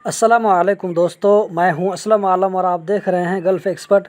अस्सलामुअलैकुम दोस्तों, मैं हूं असलम आलम और आप देख रहे हैं गल्फ़ एक्सपर्ट।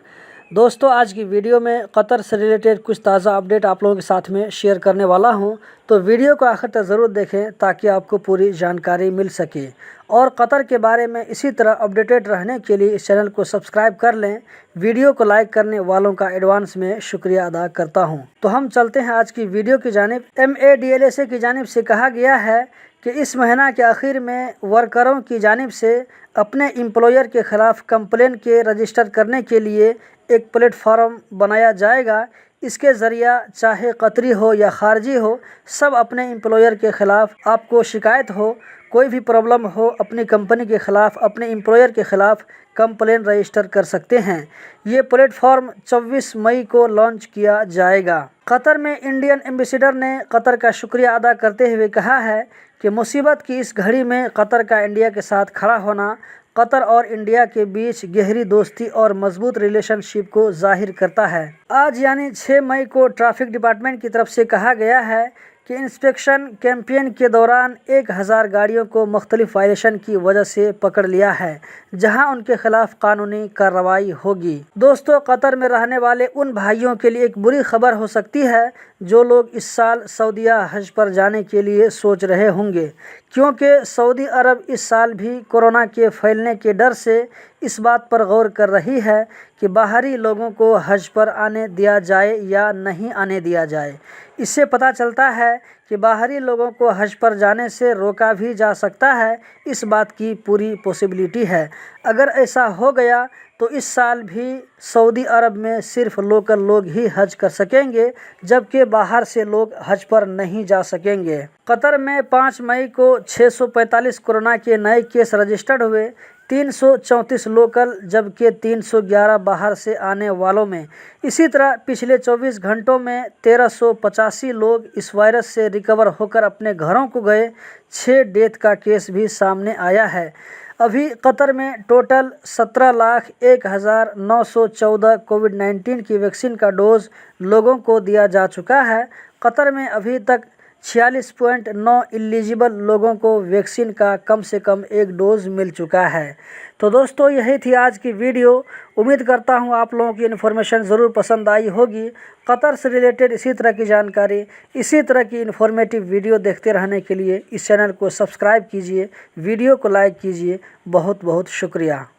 दोस्तों, आज की वीडियो में कतर से रिलेटेड कुछ ताज़ा अपडेट आप लोगों के साथ में शेयर करने वाला हूं, तो वीडियो को आखिर तक ज़रूर देखें ताकि आपको पूरी जानकारी मिल सके। और कतर के बारे में इसी तरह अपडेटेड रहने के लिए इस चैनल को सब्सक्राइब कर लें। वीडियो को लाइक करने वालों का एडवांस में शुक्रिया अदा करता हूं। तो हम चलते हैं आज की वीडियो की जानिब। MADLSA की जानिब से कहा गया है कि इस महीना के आखिर में वर्करों की जानिब से अपने एम्प्लॉयर के ख़िलाफ़ कंप्लेन के रजिस्टर करने के लिए एक प्लेटफॉर्म बनाया जाएगा। इसके ज़रिया चाहे कतरी हो या ख़ारजी हो, सब अपने एम्प्लॉयर के ख़िलाफ़ आपको शिकायत हो, कोई भी प्रॉब्लम हो, अपनी कंपनी के ख़िलाफ़, अपने एम्प्लॉयर के ख़िलाफ़ कंप्लेन रजिस्टर कर सकते हैं। ये प्लेटफॉर्म 24 मई को लॉन्च किया जाएगा। कतर में इंडियन एम्बेसडर ने कतर का शुक्रिया अदा करते हुए कहा है कि मुसीबत की इस घड़ी में कतर का इंडिया के साथ खड़ा होना कतर और इंडिया के बीच गहरी दोस्ती और मजबूत रिलेशनशिप को जाहिर करता है। आज यानी 6 मई को ट्रैफिक डिपार्टमेंट की तरफ से कहा गया है कि इंस्पेक्शन कैंपेन के दौरान 1000 गाड़ियों को मुख्तलिफ वायलेशन की वजह से पकड़ लिया है, जहां उनके खिलाफ कानूनी कार्रवाई होगी। दोस्तों, कतर में रहने वाले उन भाइयों के लिए एक बुरी खबर हो सकती है जो लोग इस साल सऊदीया हज पर जाने के लिए सोच रहे होंगे, क्योंकि सऊदी अरब इस साल भी कोरोना के फैलने के डर से इस बात पर गौर कर रही है कि बाहरी लोगों को हज पर आने दिया जाए या नहीं आने दिया जाए। इससे पता चलता है कि बाहरी लोगों को हज पर जाने से रोका भी जा सकता है। इस बात की पूरी पॉसिबिलिटी है। अगर ऐसा हो गया तो इस साल भी सऊदी अरब में सिर्फ लोकल लोग ही हज कर सकेंगे, जबकि बाहर से लोग हज पर नहीं जा सकेंगे। कतर में 5 मई को 645 कोरोना के नए केस रजिस्टर्ड हुए, 334 लोकल जबकि 311 बाहर से आने वालों में। इसी तरह पिछले 24 घंटों में 1385 लोग इस वायरस से रिकवर होकर अपने घरों को गए। 6 डेथ का केस भी सामने आया है। अभी कतर में टोटल 17,01,914 कोविड-19 की वैक्सीन का डोज लोगों को दिया जा चुका है। कतर में अभी तक 46.9 एलिजिबल लोगों को वैक्सीन का कम से कम एक डोज मिल चुका है। तो दोस्तों, यही थी आज की वीडियो। उम्मीद करता हूँ आप लोगों की इन्फॉर्मेशन ज़रूर पसंद आई होगी। कतर से रिलेटेड इसी तरह की जानकारी, इसी तरह की इन्फॉर्मेटिव वीडियो देखते रहने के लिए इस चैनल को सब्सक्राइब कीजिए, वीडियो को लाइक कीजिए। बहुत बहुत शुक्रिया।